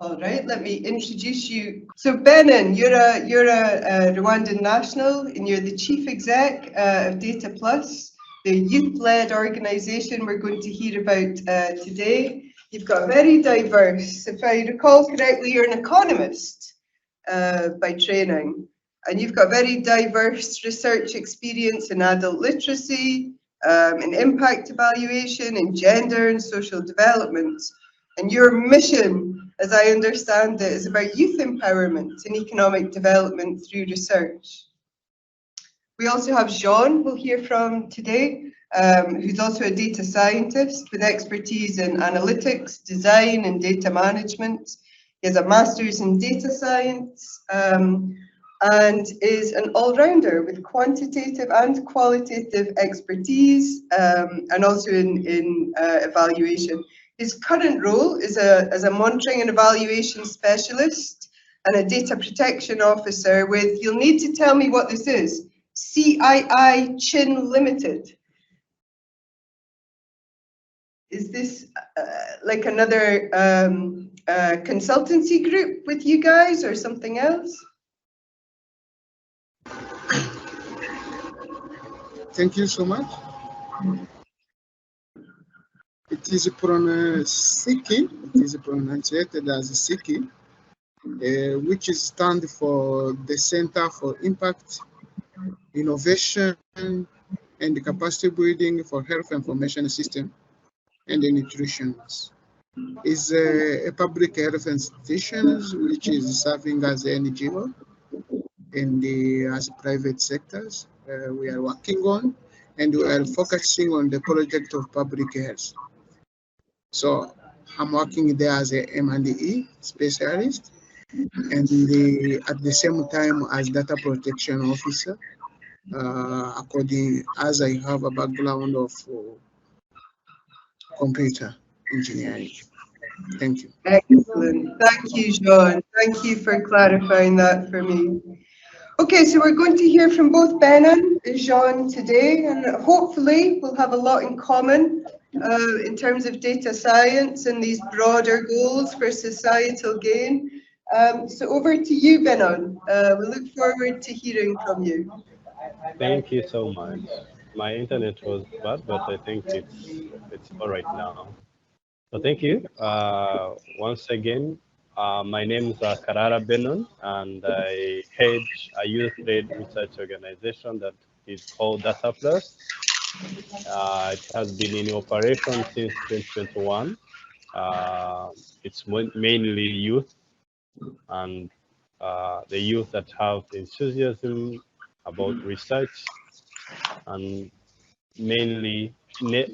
All right, let me introduce you. So Benin, you're a Rwandan national, and you're the chief exec of DATAPLUS, the youth-led organisation we're going to hear about today. You've got very diverse, if I recall correctly, you're an economist by training, and you've got very diverse research experience in adult literacy, in impact evaluation, in gender and social development. And your mission, as I understand it, is about youth empowerment and economic development through research. We also have Jean, we'll hear from today, who's also a data scientist with expertise in analytics, design, and data management. He has a master's in data science and is an all-rounder with quantitative and qualitative expertise and also in evaluation. His current role is as a monitoring and evaluation specialist and a data protection officer with, you'll need to tell me what this is, CII Chin Limited. Is this like another consultancy group with you guys or something else? Thank you so much. It is SIKI, it is pronunciated as SIKI, which stands for the Center for Impact, Innovation, and Capacity Building for Health Information System and Nutrition. It's a public health institution which is serving as an NGO and as private sectors we are working on, and we are focusing on the project of public health. So I'm working there as a M&E specialist, and at the same time as data protection officer, according as I have a background of computer engineering. Thank you. Excellent. Thank you, Jean. Thank you for clarifying that for me. Okay, so we're going to hear from both Benin and Jean today, and hopefully we'll have a lot in common in terms of data science and these broader goals for societal gain. So over to you, Benin. We look forward to hearing from you. Thank you so much. My internet was bad, but I think it's all right now. So thank you. Once again, my name is Karara Benon, and I head a youth-led research organization that is called DATAPLUS. It has been in operation since 2021. It's mainly youth and the youth that have enthusiasm about research and mainly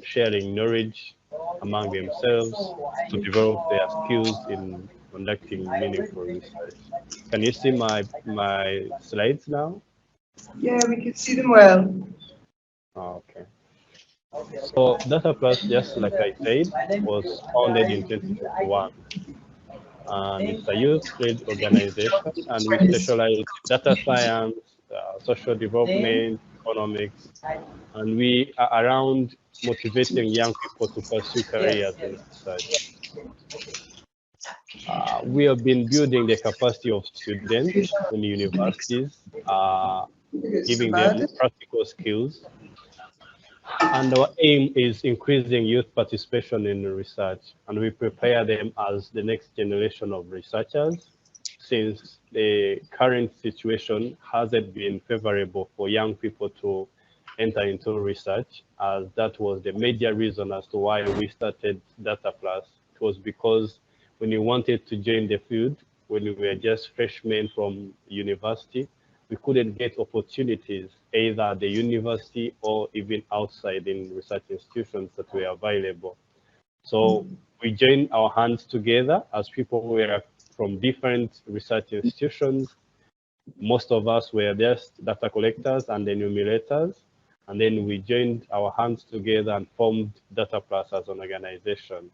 sharing knowledge among themselves to develop their skills in conducting meaningful research. Can you see my slides now? Yeah, we can see them well. Okay. So DATAPLUS, just like I said, was founded in 2021. And it's a youth-led organization, and we specialize in data science, social development, economics, and we are around motivating young people to pursue careers in research. We have been building the capacity of students in universities, giving them practical skills. And our aim is increasing youth participation in research, and we prepare them as the next generation of researchers, since the current situation hasn't been favorable for young people to enter into research, as that was the major reason as to why we started DATAPLUS. It was because when you wanted to join the field, when we were just freshmen from university, we couldn't get opportunities either at the university or even outside in research institutions that were available. So we joined our hands together as people were from different research institutions. Most of us were just data collectors and enumerators. And then we joined our hands together and formed DATAPLUS as an organization.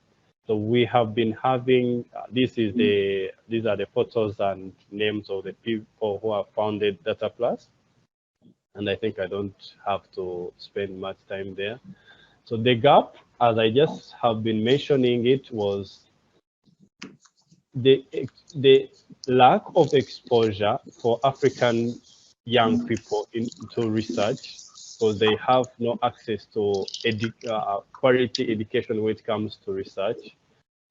So we have been having, these are the photos and names of the people who have founded DATAPLUS. And I think I don't have to spend much time there. So the gap, as I just have been mentioning it, was the lack of exposure for African young people into research, because they have no access to quality education when it comes to research.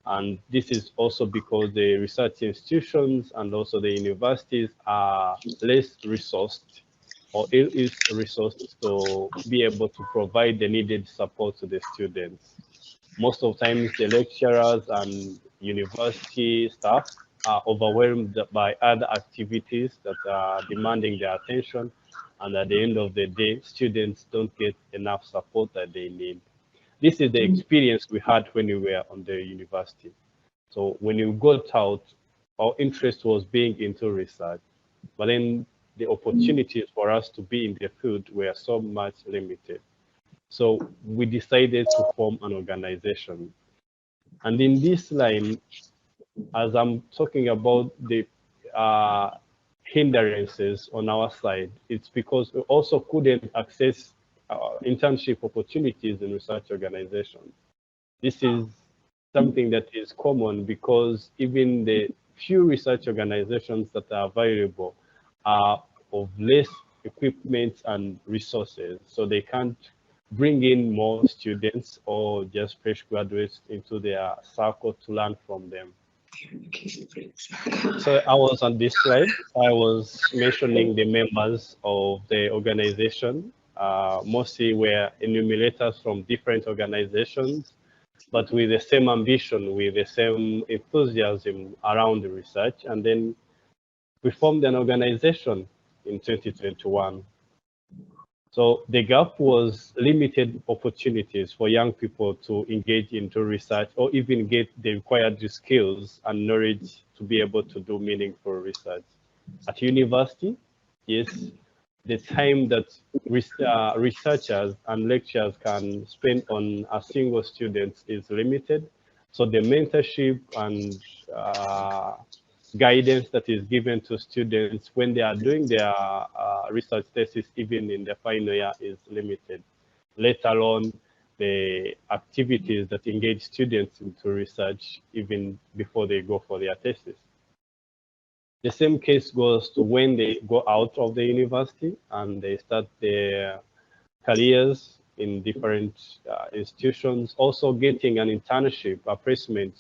And this is also because the research institutions and also the universities are less resourced or is resourced to be able to provide the needed support to the students. Most of the times the lecturers and university staff are overwhelmed by other activities that are demanding their attention, and at the end of the day, students don't get enough support that they need. This is the experience we had when we were on the university. So when we got out, our interest was being into research, but then the opportunities for us to be in the field were so much limited. So we decided to form an organization. And in this line, as I'm talking about the hindrances on our side, it's because we also couldn't access internship opportunities in research organizations. This is something that is common because even the few research organizations that are available are of less equipment and resources, so they can't bring in more students or just fresh graduates into their circle to learn from them. So I was on this slide, I was mentioning the members of the organization. Mostly were enumerators from different organizations, but with the same ambition, with the same enthusiasm around the research. And then we formed an organization in 2021. So the gap was limited opportunities for young people to engage into research or even get the required skills and knowledge to be able to do meaningful research. At university, yes, the time that researchers and lecturers can spend on a single student is limited. So the mentorship and guidance that is given to students when they are doing their research thesis, even in the final year, is limited, let alone the activities that engage students into research even before they go for their thesis. The same case goes to when they go out of the university and they start their careers in different institutions. Also getting an internship, a placement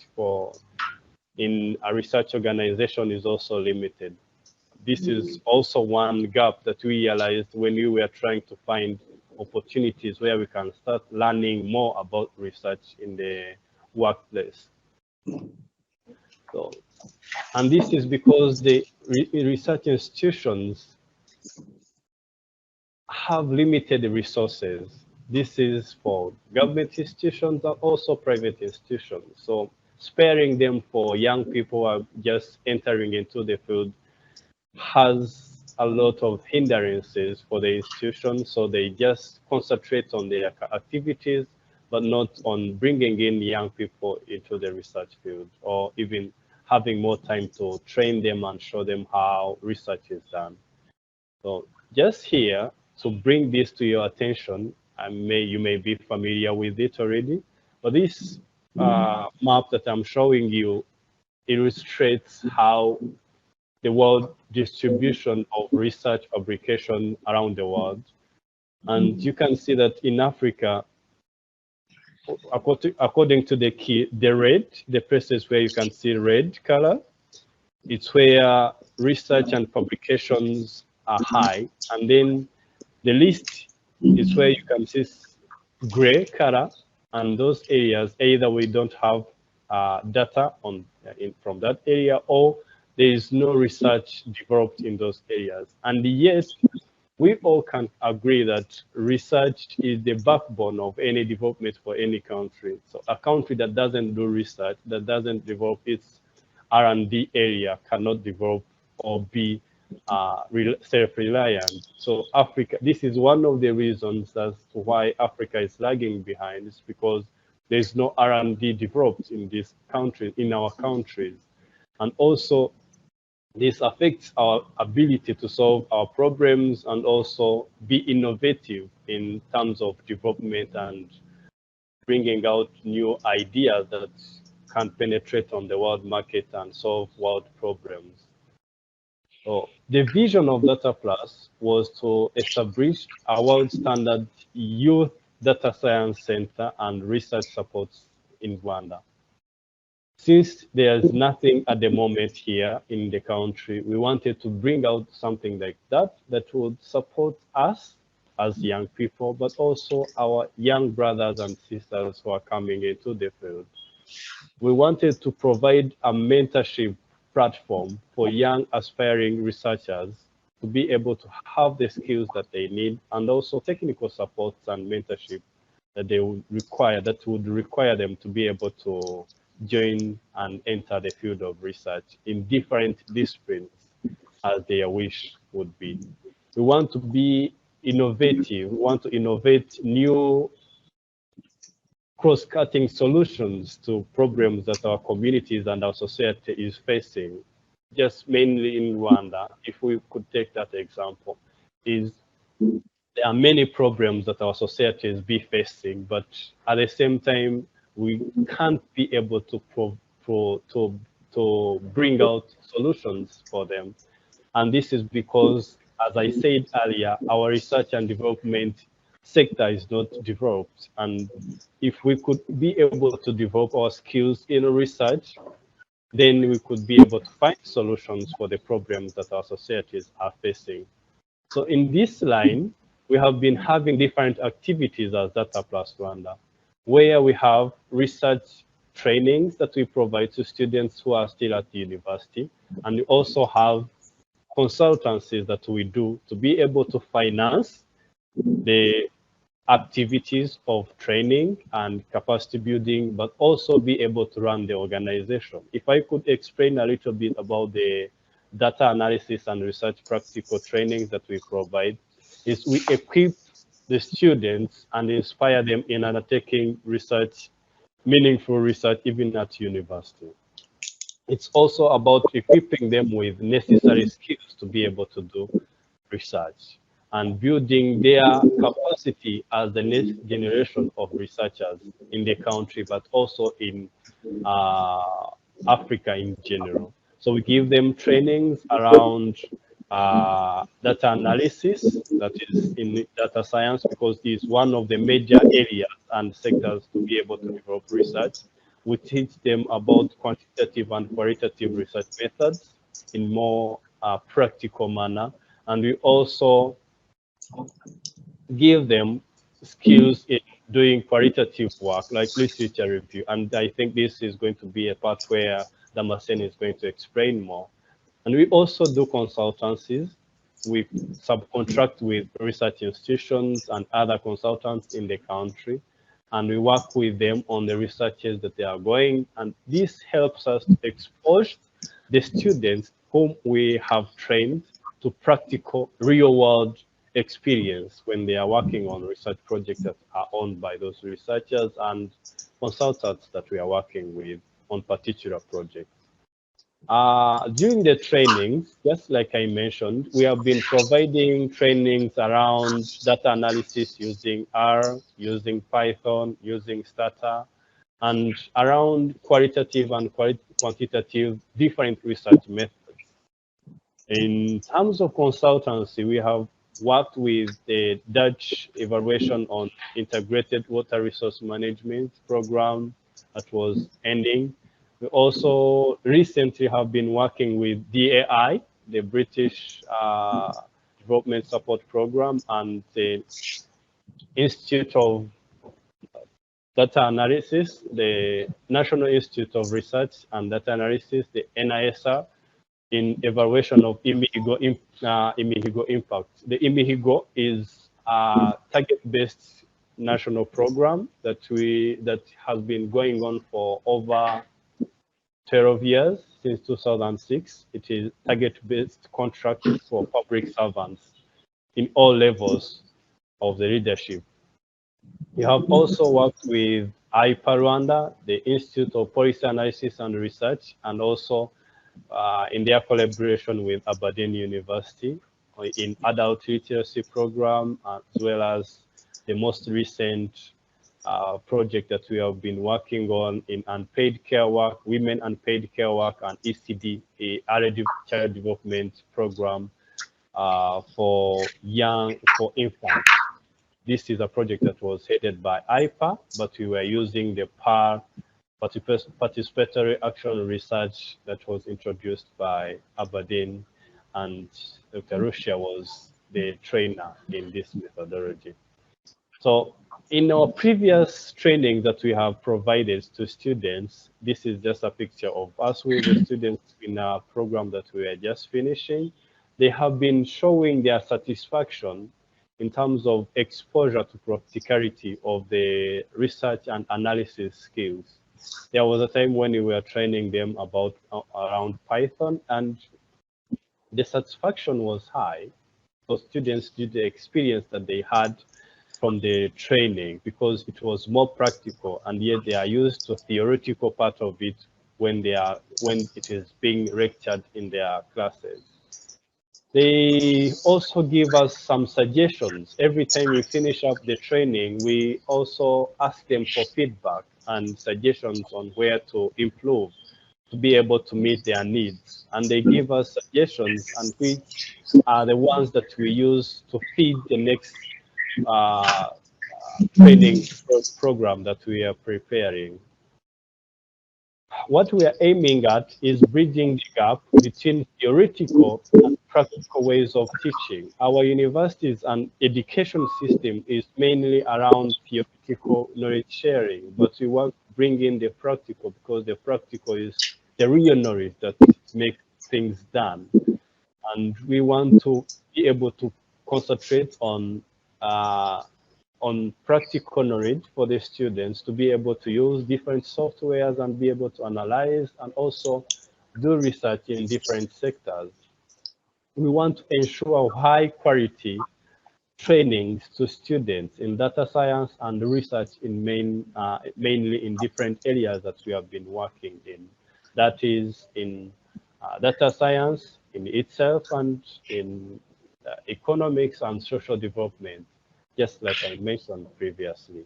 in a research organization is also limited. This is also one gap that we realized when we were trying to find opportunities where we can start learning more about research in the workplace. So, and this is because the research institutions have limited resources. This is for government institutions and also private institutions. So sparing them for young people who are just entering into the field has a lot of hindrances for the institution. So they just concentrate on their activities, but not on bringing in young people into the research field or even having more time to train them and show them how research is done. So just here to bring this to your attention, you may be familiar with it already, but this map that I'm showing you illustrates how the world distribution of research publication around the world. And you can see that in Africa, according to the red, the places where you can see red color, it's where research and publications are high. And then the list is where you can see gray color, and those areas, either we don't have data from that area, or there is no research developed in those areas. And yet, we all can agree that research is the backbone of any development for any country. So a country that doesn't do research, that doesn't develop its R&D area, cannot develop or be self-reliant. So Africa, this is one of the reasons as to why Africa is lagging behind. It's because there's no R&D developed in this country, in our countries. And also, this affects our ability to solve our problems and also be innovative in terms of development and bringing out new ideas that can penetrate on the world market and solve world problems. So the vision of DATAPLUS was to establish a world standard youth data science center and research supports in Rwanda. Since there's nothing at the moment here in the country, we wanted to bring out something like that that would support us as young people, but also our young brothers and sisters who are coming into the field. We wanted to provide a mentorship platform for young aspiring researchers to be able to have the skills that they need, and also technical supports and mentorship that they would require, that would require them to be able to join and enter the field of research in different disciplines as their wish would be. We want to be innovative. We want to innovate new cross-cutting solutions to problems that our communities and our society is facing. Just mainly in Rwanda, if we could take that example, is there are many problems that our society is facing, but at the same time, we can't be able to bring out solutions for them. And this is because, as I said earlier, our research and development sector is not developed. And if we could be able to develop our skills in research, then we could be able to find solutions for the problems that our societies are facing. So in this line, we have been having different activities as DATAPLUS Rwanda, where we have research trainings that we provide to students who are still at the university. And we also have consultancies that we do to be able to finance the activities of training and capacity building, but also be able to run the organization. If I could explain a little bit about the data analysis and research practical trainings that we provide, is we equip the students and inspire them in undertaking research, meaningful research, even at university. It's also about equipping them with necessary skills to be able to do research and building their capacity as the next generation of researchers in the country, but also in Africa in general. So we give them trainings around data analysis, that is in data science, because it is one of the major areas and sectors to be able to develop research. We teach them about quantitative and qualitative research methods in more practical manner. And we also give them skills in doing qualitative work, like literature review. And I think this is going to be a part where Damascene is going to explain more. And we also do consultancies. We subcontract with research institutions and other consultants in the country, and we work with them on the researches that they are going. And this helps us to expose the students whom we have trained to practical real-world experience when they are working on research projects that are owned by those researchers and consultants that we are working with on particular projects. During the trainings, just like I mentioned, we have been providing trainings around data analysis using R, using Python, using Stata, and around qualitative and quantitative different research methods. In terms of consultancy, we have worked with the Dutch evaluation on integrated water resource management program that was ending. We also recently have been working with DAI, the British Development Support Program, and the Institute of Data Analysis, the National Institute of Research and Data Analysis, the NISR, in evaluation of IMIHIGO impact. The IMIHIGO is a target-based national program that has been going on for over 12 years, since 2006. It is target-based contract for public servants in all levels of the leadership. We have also worked with IPA Rwanda, the Institute of Policy Analysis and Research, and also in their collaboration with Aberdeen University in adult literacy program, as well as the most recent project that we have been working on in unpaid care work, women unpaid care work, and ECD, a early child development program for infants. This is a project that was headed by IPA, but we were using the PAR, participatory action research, that was introduced by Aberdeen, and Dr. Russia was the trainer in this methodology. So in our previous training that we have provided to students, this is just a picture of us with the students in our program that we are just finishing. They have been showing their satisfaction in terms of exposure to practicality of the research and analysis skills. There was a time when we were training them about around Python, and the satisfaction was high. So students did the experience that they had from the training, because it was more practical, and yet they are used to theoretical part of it when it is being lectured in their classes. They also give us some suggestions. Every time we finish up the training, we also ask them for feedback and suggestions on where to improve to be able to meet their needs. And they give us suggestions, and which are the ones that we use to feed the next training program that we are preparing. What we are aiming at is bridging the gap between theoretical and practical ways of teaching. Our universities and education system is mainly around theoretical knowledge sharing, but we want to bring in the practical, because the practical is the real knowledge that makes things done. And we want to be able to concentrate on practical knowledge for the students to be able to use different softwares and be able to analyze and also do research in different sectors. We want to ensure high quality trainings to students in data science and research in mainly in different areas that we have been working in. That is in data science in itself, and in economics and social development, just like I mentioned previously.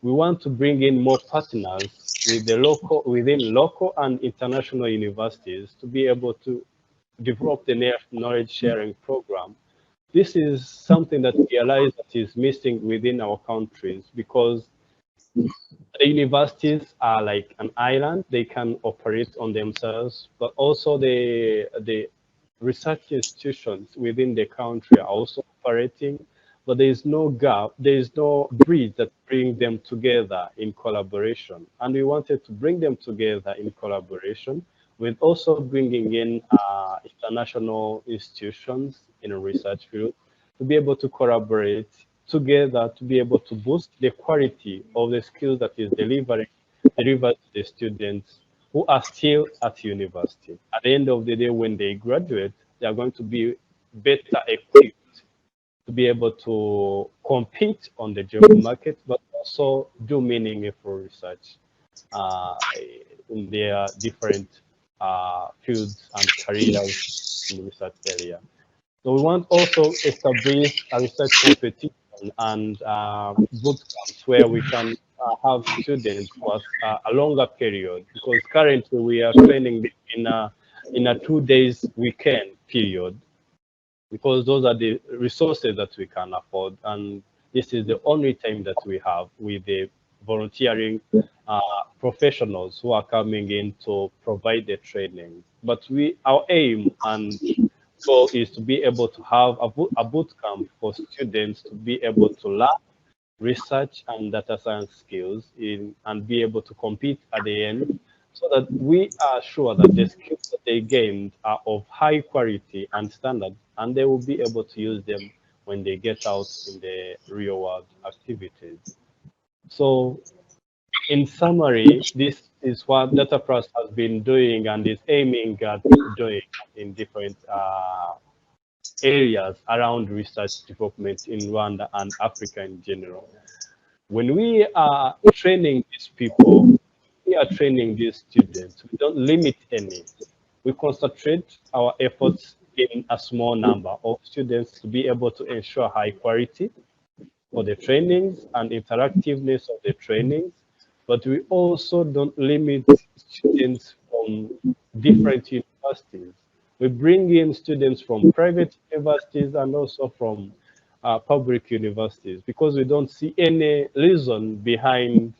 We want to bring in more partners within local and international universities to be able to develop the knowledge sharing program. This is something that we realize that is missing within our countries, because the universities are like an island. They can operate on themselves, but also the research institutions within the country are also operating, but there is no gap, there is no bridge that brings them together in collaboration. And we wanted to bring them together in collaboration with also bringing in international institutions in a research field to be able to collaborate together to be able to boost the quality of the skills that is delivered to the students who are still at university. At the end of the day, when they graduate, they are going to be better equipped to be able to compete on the job market, but also do meaningful research in their different fields and careers in the research area. So we want also establish a research competition and boot camps where we can have students for a longer period, because currently we are training in a 2 days weekend period, because those are the resources that we can afford, and this is the only time that we have with the volunteering professionals who are coming in to provide the training. But our aim and goal is to be able to have a boot camp for students to be able to learn research and data science skills and be able to compete at the end, so that we are sure that the skills that they gained are of high quality and standard, and they will be able to use them when they get out in the real world activities. So in summary, this is what DATAPLUS has been doing and is aiming at doing in different areas around research development in Rwanda and Africa in general. When we are training these people, we are training these students, we don't limit any. We concentrate our efforts in a small number of students to be able to ensure high quality. for the trainings and interactiveness of the trainings, but we also don't limit students from different universities. We bring in students from private universities and also from public universities, because we don't see any reason behind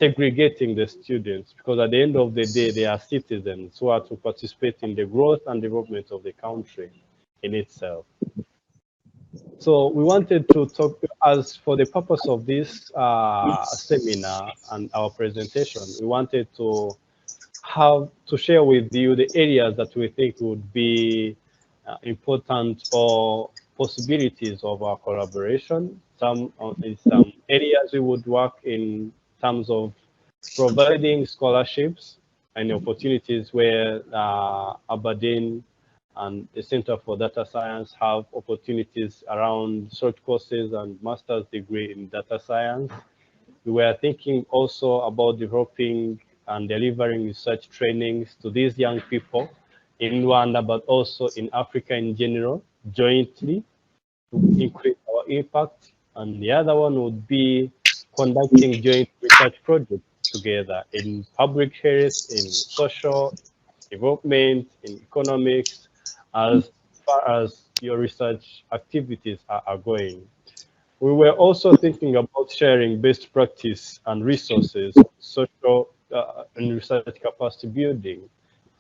segregating the students, because at the end of the day, they are citizens who are to participate in the growth and development of the country in itself. So we wanted to talk, as for the purpose of this seminar and our presentation, we wanted to share with you the areas that we think would be important or possibilities of our collaboration. In some areas we would work in terms of providing scholarships and opportunities where Aberdeen and the Center for Data Science have opportunities around short courses and master's degree in data science. We were thinking also about developing and delivering research trainings to these young people in Rwanda, but also in Africa in general, jointly, to increase our impact. And the other one would be conducting joint research projects together in public health, in social development, in economics, as far as your research activities are going. We were also thinking about sharing best practice and resources, social and research capacity building.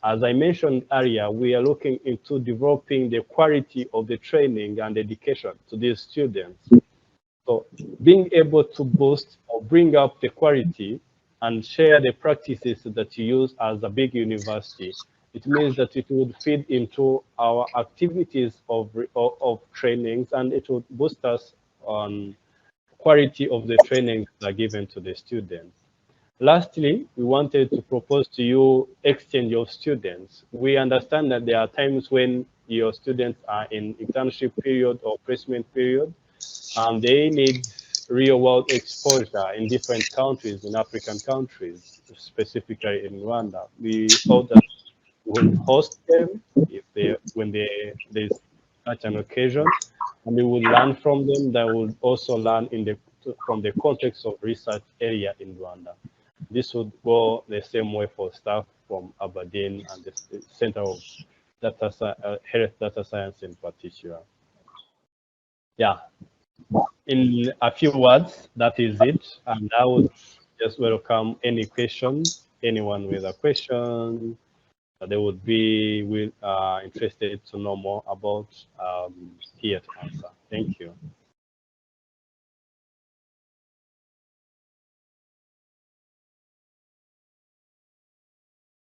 As I mentioned earlier, we are looking into developing the quality of the training and education to these students. So being able to boost or bring up the quality and share the practices that you use as a big university, it means that it would feed into our activities of trainings, and it would boost us on quality of the trainings that are given to the students. Lastly, we wanted to propose to you exchange of students. We understand that there are times when your students are in internship period or placement period, and they need real world exposure in different countries, in African countries, specifically in Rwanda. We thought that we would host them when there's such an occasion, and we would learn from them. They would also learn from the context of research area in Rwanda. This would go the same way for staff from Aberdeen and the Center of Health Data Science in particular. Yeah, in a few words, that is it. And I would just welcome any questions, anyone with a question that they would be interested to know more about, here to answer. Thank you.